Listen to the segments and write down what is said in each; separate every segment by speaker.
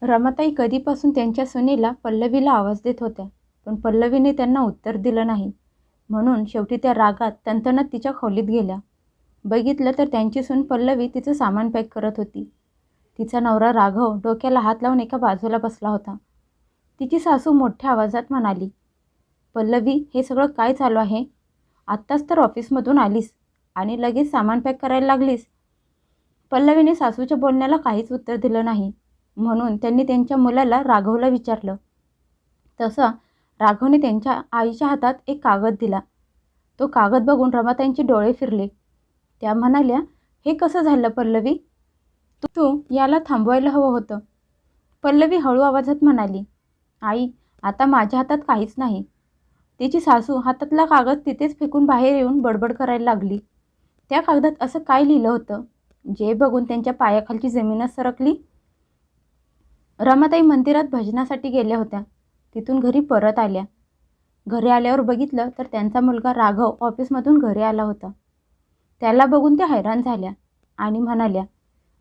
Speaker 1: रमाताई कधीपासून त्यांच्या सुनेला पल्लवीला आवाज देत होत्या, पण पल्लवीने त्यांना उत्तर दिलं नाही. म्हणून शेवटी त्या रागात तणतणत तिच्या खोलीत गेल्या. बघितलं तर त्यांची सून पल्लवी तिचं सामान पॅक करत होती. तिचा नवरा राघव डोक्याला हात लावून एका बाजूला बसला होता. तिची सासू मोठ्या आवाजात म्हणाली, "पल्लवी, हे सगळं काय चालू आहे? आत्ताच तर ऑफिसमधून आलीस आणि लगेच सामान पॅक करायला लागलीस." पल्लवीने सासूच्या बोलण्याला काहीच उत्तर दिलं नाही. म्हणून त्यांनी त्यांच्या मुलाला राघवला विचारलं. तसा राघवने त्यांच्या आईच्या हातात एक कागद दिला. तो कागद बघून रमाताईंचे डोळे फिरले. त्या म्हणाल्या, "हे कसं झालं पल्लवी? तू याला थांबवायला हवं होतं." पल्लवी हळू आवाजात म्हणाली, "आई, आता माझ्या हातात काहीच नाही." तिची सासू हातातला कागद तिथेच फेकून बाहेर येऊन बडबड करायला लागली. त्या कागदात असं काय लिहिलं होतं, जे बघून त्यांच्या पायाखालची जमीनच सरकली. रमाताई मंदिरात भजनासाठी गेल्या होत्या. तिथून घरी परत आल्या. घरी आल्यावर बघितलं तर त्यांचा मुलगा राघव ऑफिसमधून घरी आला होता. त्याला बघून त्या हैराण झाल्या आणि म्हणाल्या,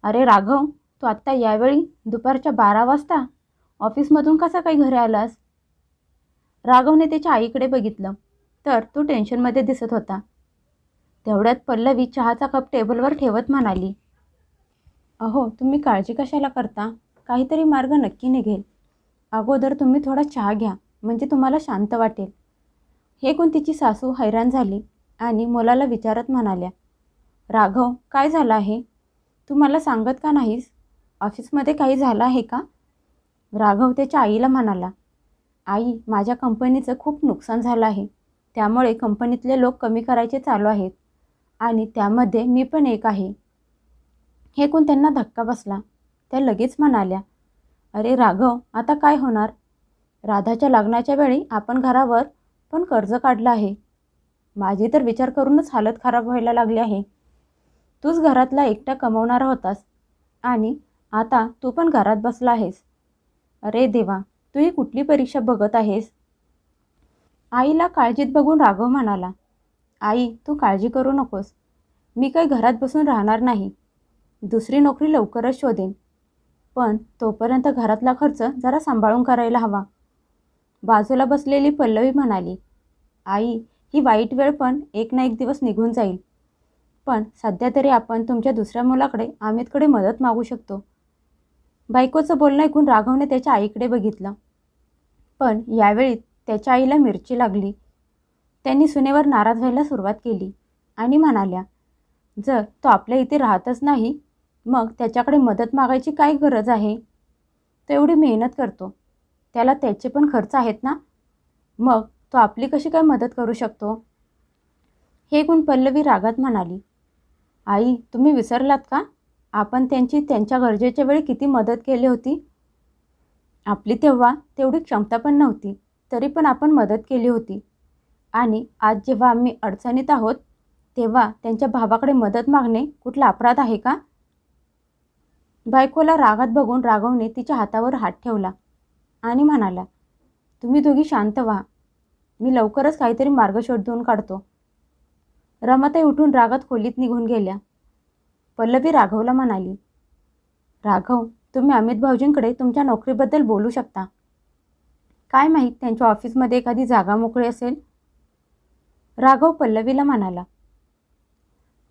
Speaker 1: "अरे राघव, तू आत्ता यावेळी दुपारच्या 12 वाजता ऑफिसमधून कसा काही घरी आलास?" राघवने त्याच्या आईकडे बघितलं तर तो टेन्शनमध्ये दिसत होता. तेवढ्यात पल्लवी चहाचा कप टेबलवर ठेवत म्हणाली, "अहो, तुम्ही काळजी कशाला करता? काहीतरी मार्ग नक्की निघेल. अगोदर तुम्ही थोडा चहा घ्या, म्हणजे तुम्हाला शांत वाटेल." हे ऐकून तिची सासू हैराण झाली आणि मुलाला विचारत म्हणाल्या, "राघव, काय झालं आहे? तू मला सांगत का नाहीस? ऑफिसमध्ये काही झालं आहे का?" राघव त्याच्या आईला म्हणाला, "आई, माझ्या कंपनीचं खूप नुकसान झालं आहे. त्यामुळे कंपनीतले लोक कमी करायचे चालू आहेत आणि त्यामध्ये मी पण एक आहे." हे ऐकून त्यांना धक्का बसला. त्या लगेच म्हणाल्या, "अरे राघव, आता काय होणार? राधाच्या लग्नाच्या वेळी आपण घरावर पण कर्ज काढलं आहे. माझी तर विचार करूनच हालत खराब व्हायला लागली आहे. तूच घरातला एकटा कमवणारा होतास आणि आता तू पण घरात बसला आहेस. अरे देवा, तू ही कुठली परीक्षा बघत आहेस?" आईला काळजीत बघून राघव म्हणाला, "आई, तू काळजी करू नकोस. मी काही घरात बसून राहणार नाही. दुसरी नोकरी लवकरच शोधेन. पण तोपर्यंत घरातला खर्च जरा सांभाळून करायला हवा." बाजूला बसलेली पल्लवी म्हणाली, "आई, ही वाईट वेळ पण एक ना एक दिवस निघून जाईल. पण सध्या तरी आपण तुमच्या दुसऱ्या मुलाकडे अमितकडे मदत मागू शकतो." बायकोचं बोलणं ऐकून राघवने त्याच्या आईकडे बघितलं. पण यावेळी त्याच्या आईला मिरची लागली. त्यांनी सुनेवर नाराज व्हायला सुरुवात केली आणि म्हणाल्या, "जर तो आपल्या इथे राहतच नाही, मग त्याच्याकडे मदत मागायची काय गरज आहे? तो एवढी मेहनत करतो. त्याला त्याचे पण खर्च आहेत ना. मग तो आपली कशी काय मदत करू शकतो?" हे ऐकून पल्लवी रागात म्हणाली, "आई, तुम्ही विसरलात का? आपण त्यांची त्यांच्या गरजेच्या वेळी किती मदत केली होती. आपली तेव्हा तेवढी क्षमता पण नव्हती, तरी पण आपण मदत केली होती. आणि आज जेव्हा आम्ही अडचणीत आहोत, तेव्हा त्यांच्या भावाकडे मदत मागणे कुठला अपराध आहे का?" बायकोला रागात बघून राघवने तिच्या हातावर हात ठेवला आणि म्हणाला, "तुम्ही दोघी शांत व्हा. मी लवकरच काहीतरी मार्ग शोधून काढतो." रमाताई उठून रागात खोलीत निघून गेल्या. पल्लवी राघवला म्हणाली, "राघव, तुम्ही अमित भाऊजींकडे तुमच्या नोकरीबद्दल बोलू शकता. काय माहीत त्यांच्या ऑफिसमध्ये एखादी जागा मोकळी असेल." राघव पल्लवीला म्हणाला,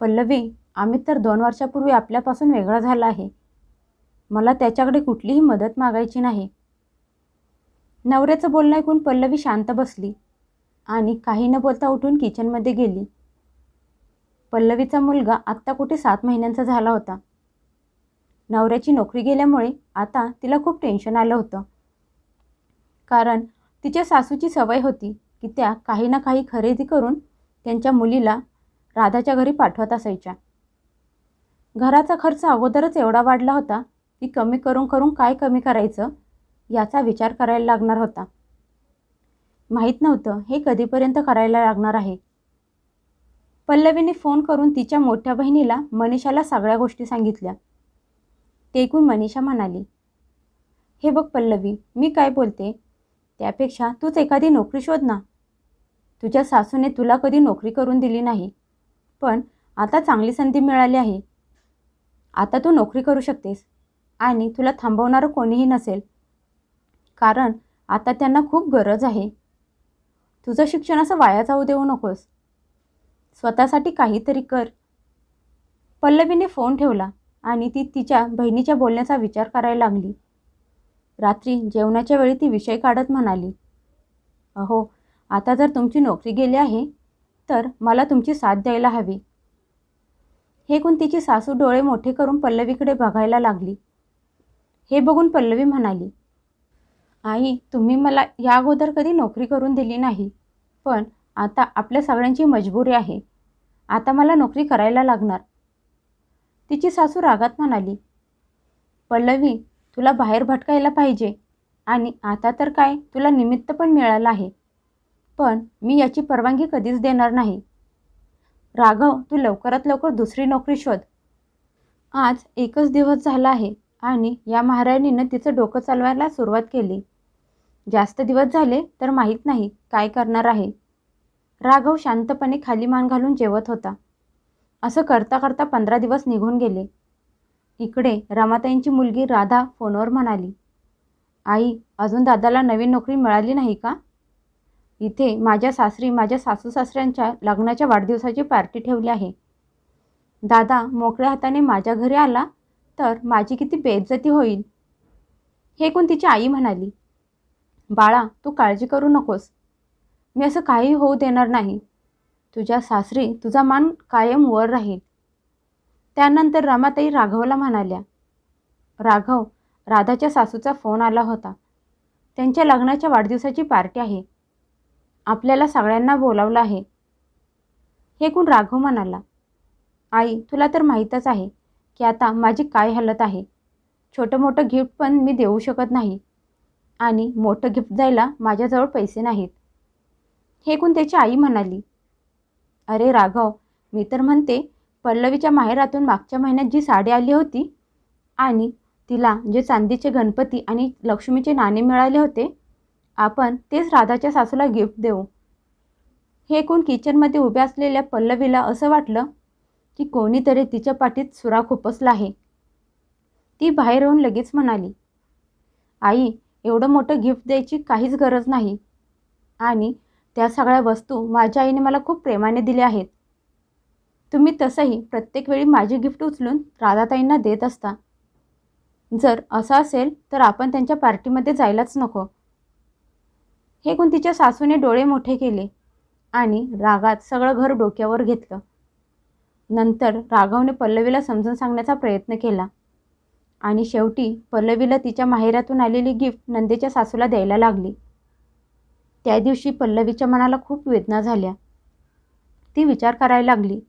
Speaker 1: "पल्लवी, अमित तर 2 वर्षापूर्वी आपल्यापासून वेगळा झाला आहे. मला त्याच्याकडे कुठलीही मदत मागायची नाही." नवऱ्याचं बोलणं ऐकून पल्लवी शांत बसली आणि काही न बोलता उठून किचनमध्ये गेली. पल्लवीचा मुलगा आत्ता कुठे 7 महिन्यांचा झाला होता. नवऱ्याची नोकरी गेल्यामुळे आता तिला खूप टेन्शन आलं होतं. कारण तिच्या सासूची सवय होती की त्या काही ना काही खरेदी करून त्यांच्या मुलीला राधाच्या घरी पाठवत असायच्या. घराचा खर्च अगोदरच एवढा वाढला होता की कमी करून करून काय कमी करायचं याचा विचार करायला लागणार होता. माहीत नव्हतं हे कधीपर्यंत करायला लागणार आहे. पल्लवीने फोन करून तिच्या मोठ्या बहिणीला मनीषाला सगळ्या गोष्टी सांगितल्या. ते ऐकून मनीषा म्हणाली, "हे बघ पल्लवी, मी काय बोलते त्यापेक्षा तूच एखादी नोकरी शोध ना. तुझ्या सासूने तुला कधी नोकरी करून दिली नाही, पण आता चांगली संधी मिळाली आहे. आता तू नोकरी करू शकतेस आणि तुला थांबवणारं कोणीही नसेल, कारण आता त्यांना खूप गरज आहे. तुझं शिक्षण असं वाया जाऊ देऊ नकोस. स्वतःसाठी काहीतरी कर. पल्लवीने फोन ठेवला आणि ती तिच्या बहिणीच्या बोलण्याचा विचार करायला लागली. रात्री जेवणाच्या वेळी ती विषय काढत म्हणाली, अहो, आता जर तुमची नोकरी गेली आहे तर मला तुमची साथ द्यायला हवी. हे ऐकून तिची सासू डोळे मोठे करून पल्लवीकडे बघायला लागली. हे बघून पल्लवी म्हणाली, आई, तुम्ही मला या अगोदर कधी नोकरी करून दिली नाही, पण आता आपल्या सगळ्यांची मजबुरी आहे. आता मला नोकरी करायला लागणार. तिची सासू रागात म्हणाली, पल्लवी, तुला बाहेर भटकायला पाहिजे आणि आता तर काय तुला निमित्त पण मिळालं आहे, पण मी याची परवानगी कधीच देणार नाही. राघव, तू लवकरात लवकर दुसरी नोकरी शोध. आज एकच दिवस झाला आहे आणि या महाराणीनं तिचं डोकं चालवायला सुरुवात केली. जास्त दिवस झाले तर माहीत नाही काय करणार आहे. राघव शांतपणे खाली मान घालून जेवत होता. असं करता करता 15 दिवस निघून गेले. इकडे रमाताईंची मुलगी राधा फोनवर म्हणाली, आई, अजून दादाला नवीन नोकरी मिळाली नाही का? इथे माझ्या सासरी माझ्या सासू सासऱ्यांच्या लग्नाच्या वाढदिवसाची पार्टी ठेवली आहे. दादा मोकळ्या हाताने माझ्या घरी आला तर माझी किती बेइज्जती होईल. हे ऐकून तिची आई म्हणाली, बाळा, तू काळजी करू नकोस. मी असं काही होऊ देणार नाही. तुझ्या सासरी तुझा मान कायम वर राहील. त्यानंतर रमाताई राघवला म्हणाल्या, राघव, राधाच्या सासूचा फोन आला होता. त्यांच्या लग्नाच्या वाढदिवसाची पार्टी आहे. आपल्याला सगळ्यांना बोलावलं आहे. हे ऐकून राघव म्हणाला, आई, तुला तर माहीतच आहे की आता माझी काय हालत आहे. छोटं मोठं गिफ्ट पण मी देऊ शकत नाही आणि मोठं गिफ्ट द्यायला माझ्याजवळ पैसे नाहीत. हे ऐकून त्याची आई म्हणाली, अरे राघव, मी तर म्हणते पल्लवीच्या माहेरातून मागच्या महिन्यात जी साडी आली होती आणि तिला जे चांदीचे गणपती आणि लक्ष्मीचे नाणे मिळाले होते, आपण तेच राधाच्या सासूला गिफ्ट देऊ. हे ऐकून किचनमध्ये उभ्या असलेल्या पल्लवीला असं वाटलं की कोणीतरी तिच्या पाठीत सुरा खुपसला आहे. ती बाहेर येऊन लगेच म्हणाली, आई, एवढं मोठं गिफ्ट द्यायची काहीच गरज नाही आणि त्या सगळ्या वस्तू माझ्या आईने मला खूप प्रेमाने दिल्या आहेत. तुम्ही तसंही प्रत्येक वेळी माझी गिफ्ट उचलून राधाताईंना देत असता. जर असं असेल तर आपण त्यांच्या पार्टीमध्ये जायलाच नको. हे ऐकून तिच्या सासूने डोळे मोठे केले आणि रागात सगळं घर डोक्यावर घेतलं. नंतर राघवने पल्लवीला समजून सांगण्याचा प्रयत्न केला आणि शेवटी पल्लवीला तिच्या माहेरातून आलेली गिफ्ट नंदेच्या सासूला द्यायला लागली. त्या दिवशी पल्लवीच्या मनाला खूप वेदना झाल्या. ती विचार करायला लागली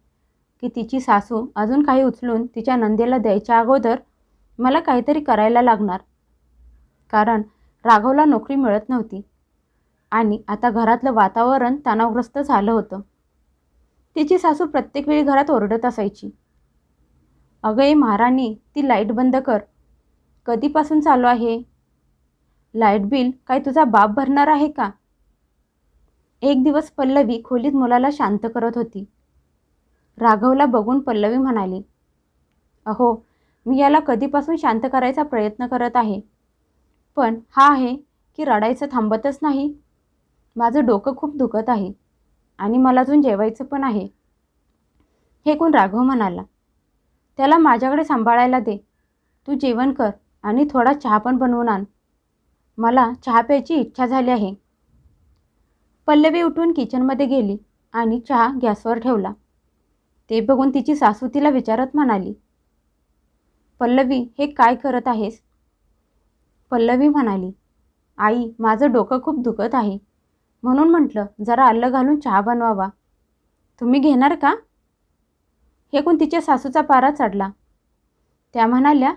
Speaker 1: की तिची सासू अजून काही उचलून तिच्या नंदेला द्यायच्या अगोदर मला काहीतरी करायला लागणार, कारण राघवला नोकरी मिळत नव्हती आणि आता घरातलं वातावरण तणावग्रस्त झालं होतं. तिची सासू प्रत्येक वेळी घरात ओरडत असायची, अगं ये महाराणी, ती लाईट बंद कर. कधीपासून चालू आहे? लाईट बिल काय तुझा बाप भरणार आहे का? एक दिवस पल्लवी खोलीत मुलाला शांत करत होती. राघवला बघून पल्लवी म्हणाली, अहो, मी याला कधीपासून शांत करायचा प्रयत्न करत आहे, पण हा आहे की रडायचं थांबतच नाही. माझं डोकं खूप दुखत आहे आणि मला अजून जेवायचं पण आहे. हे ऐकून राघव म्हणाला, त्याला माझ्याकडे सांभाळायला दे. तू जेवण कर आणि थोडा चहा पण बनवून आण. मला चहा प्यायची इच्छा झाली आहे. पल्लवी उठून किचनमध्ये गेली आणि चहा गॅसवर ठेवला. ते बघून तिची सासू तिला विचारत म्हणाली, पल्लवी, हे काय करत आहेस? पल्लवी म्हणाली, आई, माझं डोकं खूप दुखत आहे, म्हणून म्हटलं जरा आलं घालून चहा बनवावा. तुम्ही घेणार का? हे ऐकून तिच्या सासूचा पारा चढला. त्या म्हणाल्या,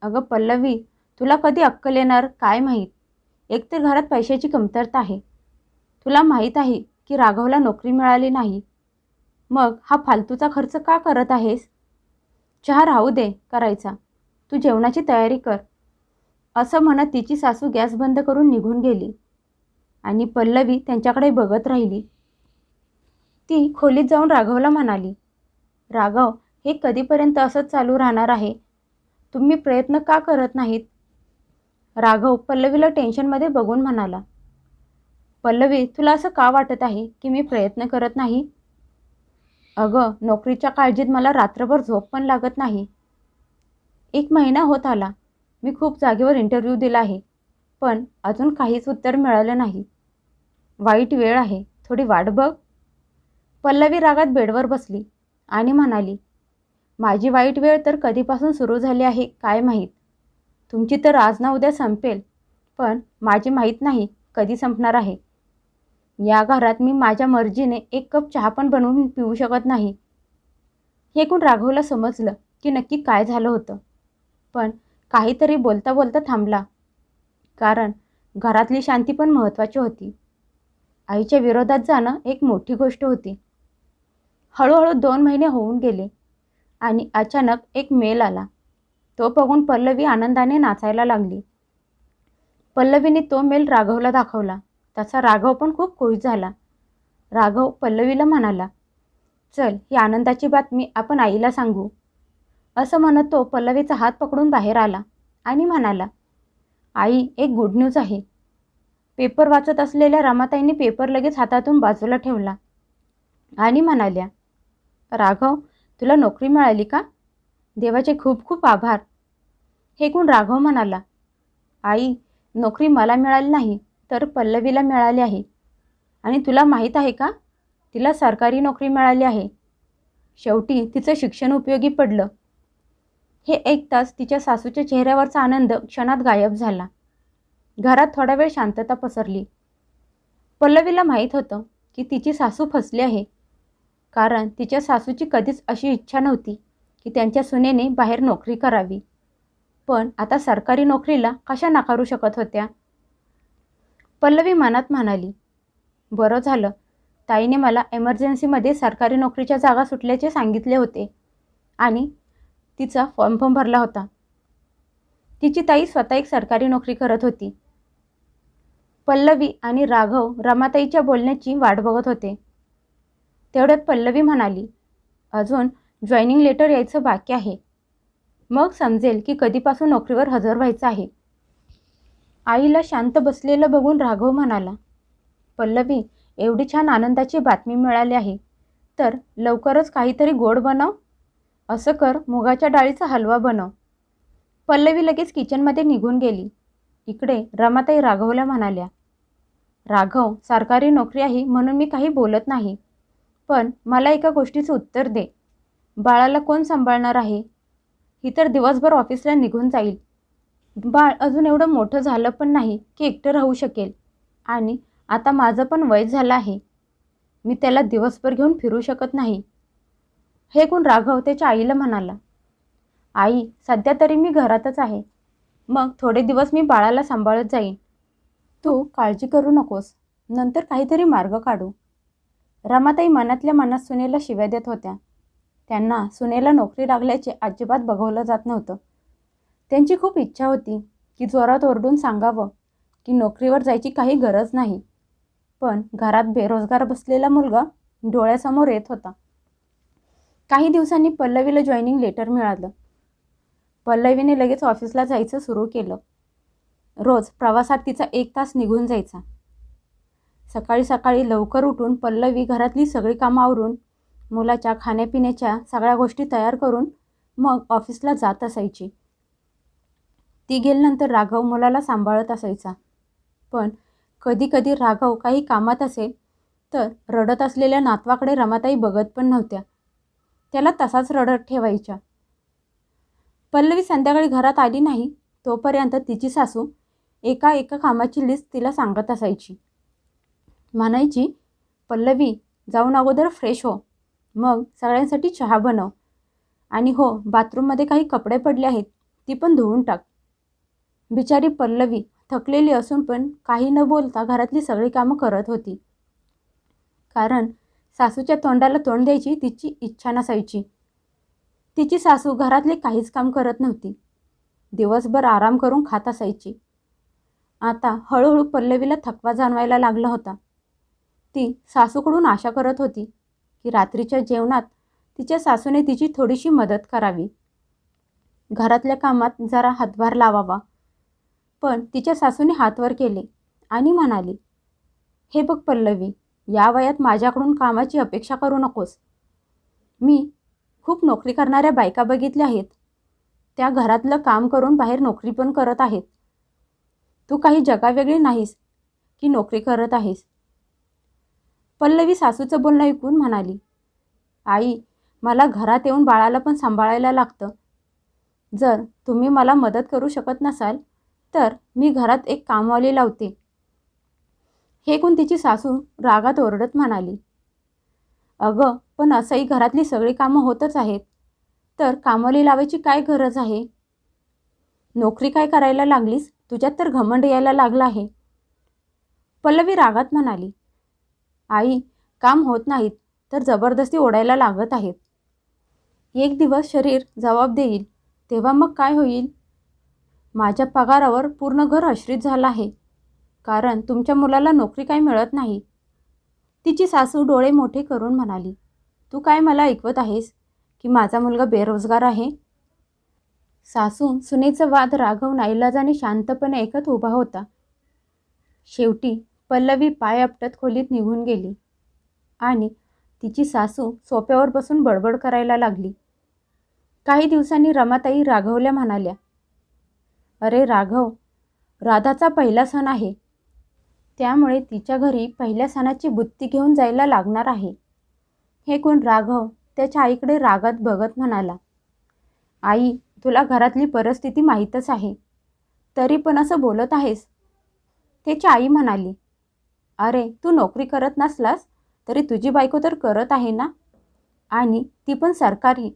Speaker 1: अगं पल्लवी, तुला कधी अक्कल येणार काय माहीत. एकतर घरात पैशाची कमतरता आहे. तुला माहीत आहे की राघवला नोकरी मिळाली नाही, मग हा फालतूचा खर्च का करत आहेस? चहा राहू दे करायचा, तू जेवणाची तयारी कर. असं म्हणत तिची सासू गॅस बंद करून निघून गेली आणि पल्लवी त्यांच्याकडे बघत राहिली. ती खोलीत जाऊन राघवला म्हणाली, राघव, हे कधीपर्यंत असंच चालू राहणार आहे? तुम्ही प्रयत्न का करत नाहीत? राघव पल्लवीला टेन्शनमध्ये बघून म्हणाला. पल्लवी, तुला असं का वाटत आहे की मी प्रयत्न करत नाही? अगं, नोकरीच्या काळजीत मला रात्रभर झोप पण लागत नाही. 1 महिना होत आला. मी खूप जागेवर इंटरव्ह्यू दिला आहे, पण अजून काहीच उत्तर मिळालं नाही. वाईट वेळ आहे, थोडी वाट बघ. पल्लवी रागात बेडवर बसली आणि म्हणाली, माझी वाईट वेळ तर कधीपासून सुरू झाली आहे काय माहीत. तुमची तर आज ना उद्या संपेल, पण माझी माहीत नाही कधी संपणार आहे. या घरात मी माझ्या मर्जीने 1 कप चहा पण बनवून पिऊ शकत नाही. हे ऐकून राघवला समजलं की नक्की काय झालं होतं, पण काहीतरी बोलता बोलता थांबला, कारण घरातली शांती पण महत्त्वाची होती. आईच्या विरोधात जाणं एक मोठी गोष्ट होती. हळूहळू 2 महिने होऊन गेले आणि अचानक एक मेल आला. तो बघून पल्लवी आनंदाने नाचायला लागली. पल्लवीने तो मेल राघवला दाखवला. त्याचा राघव पण खूप खुश झाला. राघव पल्लवीला म्हणाला, चल, ही आनंदाची बातमी आपण आईला सांगू. असं म्हणत तो पल्लवीचा हात पकडून बाहेर आला आणि म्हणाला, आई, एक गुड न्यूज आहे. पेपर वाचत असलेल्या रमाताईंनी पेपर लगेच हातातून बाजूला ठेवला आणि म्हणाल्या, राघव, तुला नोकरी मिळाली का? देवाचे खूप खूप आभार. हे ऐकून राघव म्हणाला, आई, नोकरी मला मिळाली नाही तर पल्लवीला मिळाली आहे. आणि तुला माहीत आहे का, तिला सरकारी नोकरी मिळाली आहे. शेवटी तिचं शिक्षण उपयोगी पडलं. हे ऐकताच तिच्या सासूच्या चेहऱ्यावरचा आनंद क्षणात गायब झाला. घरात थोडा वेळ शांतता पसरली. पल्लवीला माहीत होतं की तिची सासू फसली आहे, कारण तिच्या सासूची कधीच अशी इच्छा नव्हती की त्यांच्या सुनेने बाहेर नोकरी करावी. पण आता सरकारी नोकरीला कशा नाकारू शकत होत्या? पल्लवी मनात म्हणाली, बरं झालं, ताईने मला एमर्जन्सीमध्ये सरकारी नोकरीच्या जागा सुटल्याचे सांगितले होते आणि तिचा फॉर्म भरला होता. तिची ताई स्वतः एक सरकारी नोकरी करत होती. पल्लवी आणि राघव रमाताईच्या बोलण्याची वाट बघत होते. तेवढ्यात पल्लवी म्हणाली, अजून जॉईनिंग लेटर यायचं बाकी आहे. मग समजेल की कधीपासून नोकरीवर हजर व्हायचं आहे. आईला शांत बसलेलं बघून राघव म्हणाला, पल्लवी, एवढी छान आनंदाची बातमी मिळाली आहे, तर लवकरच काहीतरी गोड बनव. असं कर, मुगाच्या डाळीचा हलवा बनव. पल्लवी लगेच किचनमध्ये निघून गेली. इकडे रमाताई राघवला म्हणाल्या, राघव, सरकारी नोकरी आहे म्हणून मी काही बोलत नाही, पण मला एका गोष्टीचं उत्तर दे. बाळाला कोण सांभाळणार आहे? ही तर दिवसभर ऑफिसला निघून जाईल. बाळ अजून एवढं मोठं झालं पण नाही की एकटं राहू शकेल. आणि आता माझं पण वय झालं आहे. मी त्याला दिवसभर घेऊन फिरू शकत नाही. हे ऐकून राघव त्याच्या आईला म्हणाला, आई, सध्या तरी मी घरातच आहे. मग थोडे दिवस मी बाळाला सांभाळत जाईन. तू काळजी करू नकोस. नंतर काहीतरी मार्ग काढू. रमाताई मनातल्या मनात सुनेला शिव्या देत होत्या. त्यांना सुनेला नोकरी लागल्याचे अजिबात बघवलं जात नव्हतं. त्यांची खूप इच्छा होती की जोरात ओरडून सांगावं की नोकरीवर जायची काही गरज नाही. पण घरात बेरोजगार बसलेला मुलगा डोळ्यासमोर येत होता. काही दिवसांनी पल्लवीला जॉईनिंग लेटर मिळालं. पल्लवीने लगेच ऑफिसला जायचं सुरू केलं. रोज प्रवासात तिचा 1 तास निघून जायचा. सकाळी सकाळी लवकर उठून पल्लवी घरातली सगळी कामं आवरून, मुलाच्या खाण्यापिण्याच्या सगळ्या गोष्टी तयार करून मग ऑफिसला जात असायची. ती गेल्यानंतर राघव मुलाला सांभाळत असायचा. पण कधी कधी राघव काही कामात असेल तर रडत असलेल्या नातवाकडे रमाताई बघत पण नव्हत्या. त्याला तसाच रडत ठेवायच्या. पल्लवी संध्याकाळी घरात आली नाही तोपर्यंत तिची सासू एका कामाची लिस्ट तिला सांगत असायची. म्हणायची, पल्लवी, जाऊन अगोदर फ्रेश हो, मग सगळ्यांसाठी चहा बनव, आणि हो, बाथरूममध्ये काही कपडे पडले आहेत ती पण धुवून टाक. बिचारी पल्लवी थकलेली असून पण काही न बोलता घरातली सगळी कामं करत होती, कारण सासूच्या तोंडाला तोंड द्यायची तिची इच्छा नसायची. तिची सासू घरातले काहीच काम करत नव्हती. दिवसभर आराम करून खात असायची. आता हळूहळू पल्लवीला थकवा जाणवायला लागला होता. ती सासूकडून आशा करत होती की रात्रीच्या जेवणात तिच्या सासूने तिची थोडीशी मदत करावी. घरातल्या कामात जरा हातभार लावावा. पण तिच्या सासूने हात वर केले आणि म्हणाली, हे बघ पल्लवी, या वयात माझ्याकडून कामाची अपेक्षा करू नकोस. मी खूप नोकरी करणाऱ्या बायका बघितल्या आहेत. त्या घरातलं काम करून बाहेर नोकरी पण करत आहेत. तू काही जगावेगळी नाहीस की नोकरी करत आहेस. पल्लवी सासूचं बोलणं ऐकून म्हणाली, आई, मला घरात येऊन बाळाला पण सांभाळायला लागतं. जर तुम्ही मला मदत करू शकत नसाल तर मी घरात एक कामवाली लावते. हे ऐकून तिची सासू रागात ओरडत म्हणाली, अगं, पण असंही घरातली सगळी कामं होतच आहेत, तर कामवाली लावायची काय गरज आहे? नोकरी काय करायला लागलीस? तुझ्यात तर घमंड यायला लागला आहे. पल्लवी रागात म्हणाली, आई, काम होत नाहीत तर जबरदस्ती ओढायला लागत आहेत. एक दिवस शरीर जबाब देईल तेव्हा मग काय होईल? माझ्या पगारावर पूर्ण घर आश्रित झालं आहे, कारण तुमच्या मुलाला नोकरी काय मिळत नाही. तिची सासू डोळे मोठे करून म्हणाली, तू काय मला ऐकवत आहेस की माझा मुलगा बेरोजगार आहे? सासू सुनेचा वाद राघव नाईलाजाने शांतपणे ऐकत उभा होता. शेवटी पल्लवी पाय आपटत खोलीत निघून गेली आणि तिची सासू सोफ्यावर बसून बडबड करायला लागली. काही दिवसांनी रमाताई राघवला म्हणाल्या, अरे राघव, राधाचा पहिला सण आहे, त्यामुळे तिच्या घरी पहिल्या सणाची बुत्ती घेऊन जायला लागणार आहे. हे कोण? राघव त्याच्या आईकडे रागात बघत म्हणाला, आई, तुला घरातली परिस्थिती माहीतच आहे, तरी पण असं बोलत आहेस? त्याची आई म्हणाली, अरे, तू नोकरी करत नसलास तरी तुझी बायको तर करत आहे ना, आणि ती पण सरकारी.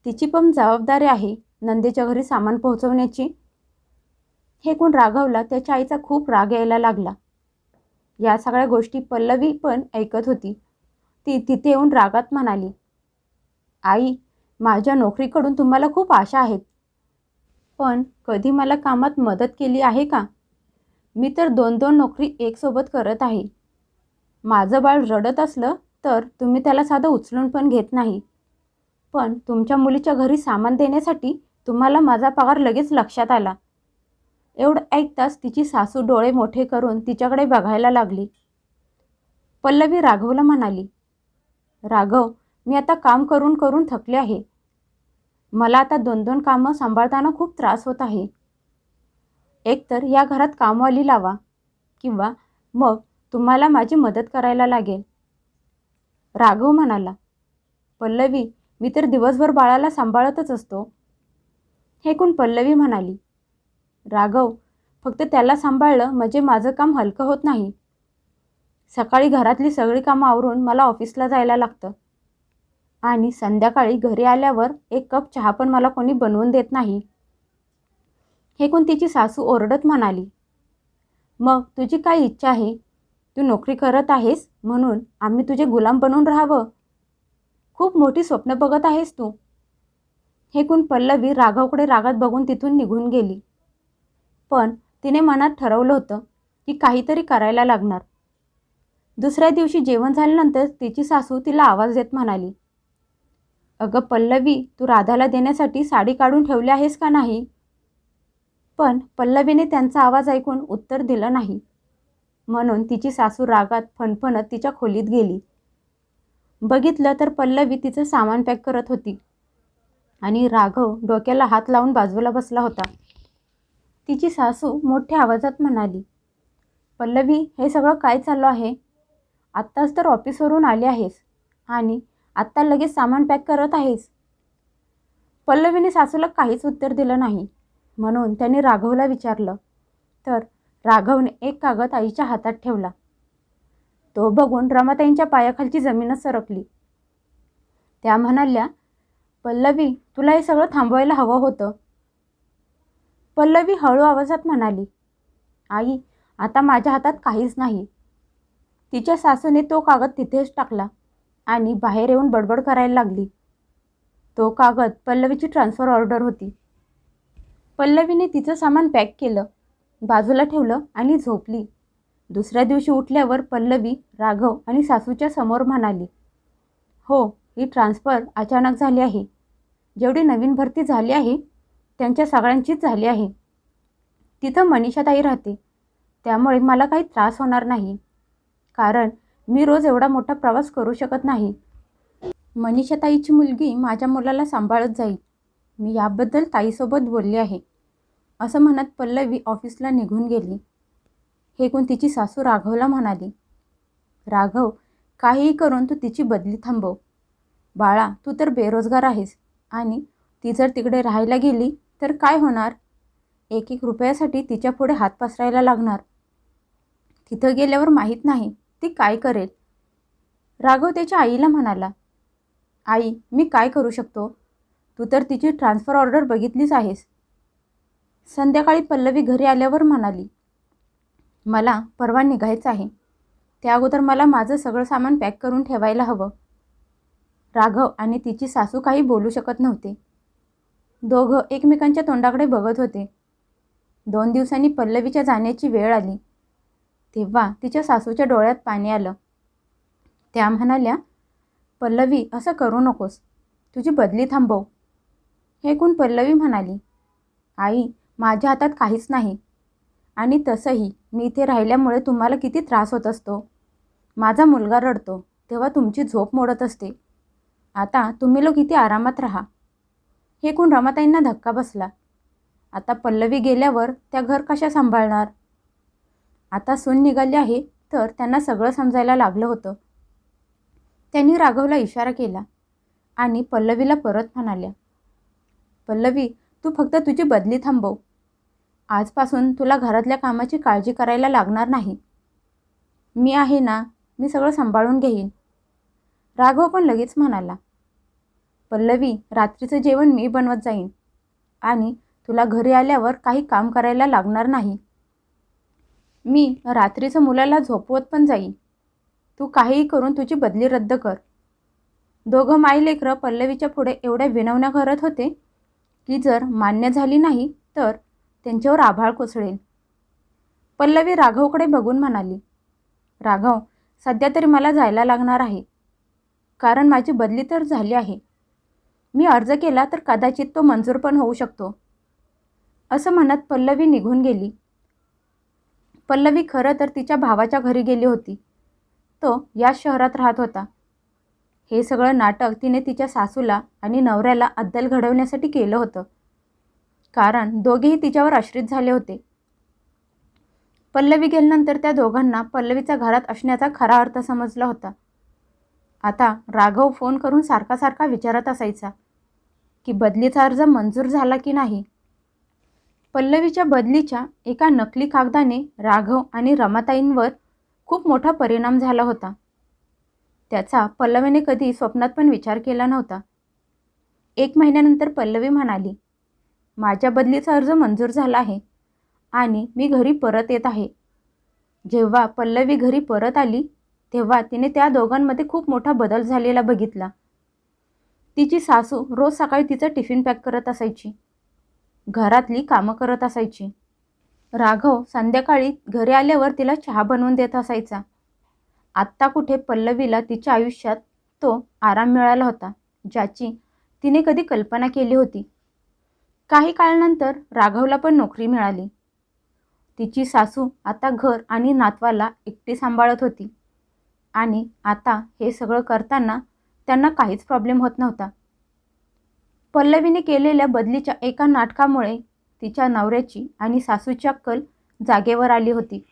Speaker 1: तिची पण जबाबदारी आहे नंदेच्या घरी सामान पोहोचवण्याची. हे कोण? राघवला त्याच्या आईचा खूप राग यायला लागला. या सगळ्या गोष्टी पल्लवी पण ऐकत होती. ती तिथे येऊन रागात म्हणाली, आई, माझ्या नोकरीकडून तुम्हाला खूप आशा आहेत, पण कधी मला कामात मदत केली आहे का? मी तर 2-2 नोकरी एकसोबत करत आहे. माझं बाळ रडत असलं तर तुम्ही त्याला साधं उचलून पण घेत नाही, पण तुमच्या मुलीच्या घरी सामान देण्यासाठी तुम्हाला माझा पगार लगेच लक्षात आला. एवढं ऐकताच तिची सासू डोळे मोठे करून तिच्याकडे बघायला लागली. पल्लवी राघवला म्हणाली, राघव, मी आता काम करून करून थकले आहे. मला आता 2-2 कामं सांभाळताना खूप त्रास होत आहे. एकतर या घरात कामवाली लावा किंवा मग तुम्हाला माझी मदत करायला लागेल. राघव म्हणाला, पल्लवी, मी तर दिवसभर बाळाला सांभाळतच असतो. हे ऐकून पल्लवी म्हणाली, राघव, फक्त त्याला सांभाळलं म्हणजे माझं काम हलकं होत नाही. सकाळी घरातली सगळी कामं आवरून मला ऑफिसला जायला लागतं आणि संध्याकाळी घरी आल्यावर एक कप चहा पण मला कोणी बनवून देत नाही. हे ऐकून तिची सासू ओरडत म्हणाली, मग तुझी काय इच्छा आहे? तू नोकरी करत आहेस म्हणून आम्ही तुझे गुलाम बनून राहावं? खूप मोठी स्वप्न बघत आहेस तू. हे ऐकून पल्लवी राघवकडे रागात बघून तिथून निघून गेली. पण तिने मनात ठरवलं होतं की काहीतरी करायला लागणार. दुसऱ्या दिवशी जेवण झाल्यानंतर तिची सासू तिला आवाज देत म्हणाली, अगं पल्लवी, तू राधाला देण्यासाठी साडी काढून ठेवली आहेस का नाही? पण पल्लवीने त्यांचा आवाज ऐकून उत्तर दिलं नाही. म्हणून तिची सासू रागात फणफणत तिच्या खोलीत गेली. बघितलं तर पल्लवी तिचं सामान पॅक करत होती आणि राघव डोक्याला हात लावून बाजूला बसला होता. तिची सासू मोठ्या आवाजात म्हणाली, पल्लवी, हे सगळं काय चालू आहे? आत्ताच तर ऑफिसवरून आली आहेस आणि आत्ता लगेच सामान पॅक करत आहेस. पल्लवीने सासूला काहीच उत्तर दिलं नाही. म्हणून त्याने राघवला विचारलं, तर राघवने एक कागद आईच्या हातात ठेवला. तो बघून रमाताईंच्या पायाखालची जमीनच सरकली. त्या म्हणाल्या, पल्लवी, तुला हे सगळं थांबवायला हवं होतं. पल्लवी हळू आवाजात म्हणाली, आई, आता माझ्या हातात काहीच नाही. तिच्या सासूने तो कागद तिथेच टाकला आणि बाहेर येऊन बडबड करायला लागली. तो कागद पल्लवीची ट्रान्सफर ऑर्डर होती. पल्लवीने तिचं सामान पॅक केलं, बाजूला ठेवलं आणि झोपली. दुसऱ्या दिवशी उठल्यावर पल्लवी राघव आणि सासूच्या समोर म्हणाली, हो, ही ट्रान्सफर अचानक झाली आहे. जेवढी नवीन भरती झाली आहे त्यांच्या सगळ्यांचीच झाली आहे. तिथं मनीषाताई राहते, त्यामुळे मला काही त्रास होणार नाही, कारण मी रोज एवढा मोठा प्रवास करू शकत नाही. मनीषाताईची मुलगी माझ्या मुलाला सांभाळत जाईल. मी याबद्दल ताईसोबत बोलले आहे, असं म्हणत पल्लवी ऑफिसला निघून गेली. हे ऐकून तिची सासू राघवला म्हणाली, राघव, काहीही करून तू तिची बदली थांबव. बाळा, तू तर बेरोजगार आहेस आणि ती जर तिकडे राहायला गेली तर काय होणार? एक एक रुपयासाठी तिच्या पुढे हात पसरायला लागणार. तिथं गेल्यावर माहीत नाही ती काय करेल. राघव त्याच्या आईला म्हणाला, आई, मी काय करू शकतो? तू तर तिची ट्रान्सफर ऑर्डर बघितलीच आहेस. संध्याकाळी पल्लवी घरी आल्यावर म्हणाली, मला परवा निघायचं आहे. त्या अगोदर मला माझं सगळं सामान पॅक करून ठेवायला हवं. राघव आणि तिची सासू काही बोलू शकत नव्हते. दोघं एकमेकांच्या तोंडाकडे बघत होते. 2 दिवसांनी पल्लवीच्या जाण्याची वेळ आली, तेव्हा तिच्या सासूच्या डोळ्यात पाणी आलं. त्या म्हणाल्या, पल्लवी, असं करू नकोस, तुझी बदली थांबव. हे ऐकून पल्लवी म्हणाली, आई, माझ्या हातात काहीच नाही आणि तसंही मी इथे राहिल्यामुळे तुम्हाला किती त्रास होत असतो. माझा मुलगा रडतो तेव्हा तुमची झोप मोडत असते. आता तुम्ही लोक इथे आरामात राहा. हे ऐकून रमाताईंना धक्का बसला. आता पल्लवी गेल्यावर त्या घर कशा सांभाळणार? आता सून निघाली आहे तर त्यांना सगळं समजायला लागलं होतं. त्यांनी राघवला इशारा केला आणि पल्लवीला परत म्हणाल्या, पल्लवी, तू फक्त तुझी बदली थांबव. आजपासून तुला घरातल्या कामाची काळजी करायला लागणार नाही. मी आहे ना, मी सगळं सांभाळून घेईन. राघव पण लगेच म्हणाला, पल्लवी, रात्रीचं जेवण मी बनवत जाईन आणि तुला घरी आल्यावर काही काम करायला लागणार नाही. मी रात्रीचं मुलाला झोपवत पण जाईन. तू काहीही करून तुझी बदली रद्द कर. दोघं माईलेकरं पल्लवीच्या पुढे एवढ्या विनवण्या करत होते की जर मान्य झाली नाही तर त्यांच्यावर आभाळ कोसळेल. पल्लवी राघवकडे बघून म्हणाली, राघव, सध्या तरी मला जायला लागणार आहे, कारण माझी बदली तर झाली आहे. मी अर्ज केला तर कदाचित तो मंजूर पण होऊ शकतो. असं म्हणत पल्लवी निघून गेली. पल्लवी खरं तर तिच्या भावाच्या घरी गेली होती. तो याच शहरात राहत होता. हे सगळं नाटक तिने तिच्या सासूला आणि नवऱ्याला अद्दल घडवण्यासाठी केलं होतं, कारण दोघेही तिच्यावर आश्रित झाले होते. पल्लवी गेल्यानंतर त्या दोघांना पल्लवीचा घरात असण्याचा खरा अर्थ समजला होता. आता राघव फोन करून सारखा सारखा विचारत असायचा की बदलीचा अर्ज मंजूर झाला की नाही. पल्लवीच्या बदलीच्या एका नकली कागदाने राघव आणि रमाताईंवर खूप मोठा परिणाम झाला होता. त्याचा पल्लवीने कधी स्वप्नात पण विचार केला नव्हता. 1 महिन्यानंतर पल्लवी म्हणाली, माझ्या बदलीचा अर्ज मंजूर झाला आहे आणि मी घरी परत येत आहे. जेव्हा पल्लवी घरी परत आली तेव्हा तिने त्या दोघांमध्ये खूप मोठा बदल झालेला बघितला. तिची सासू रोज सकाळी तिचं टिफिन पॅक करत असायची, घरातली कामं करत असायची. राघव संध्याकाळी घरी आल्यावर तिला चहा बनवून देत असायचा. आत्ता कुठे पल्लवीला तिच्या आयुष्यात तो आराम मिळाला होता ज्याची तिने कधी कल्पना केली होती. काही काळानंतर राघवला पण नोकरी मिळाली. तिची सासू आता घर आणि नातवाला एकटी सांभाळत होती आणि आता हे सगळं करताना त्यांना काहीच प्रॉब्लेम होत नव्हता. पल्लवीने केलेल्या बदलीच्या एका नाटकामुळे तिच्या नवऱ्याची आणि सासूची अक्कल जागेवर आली होती.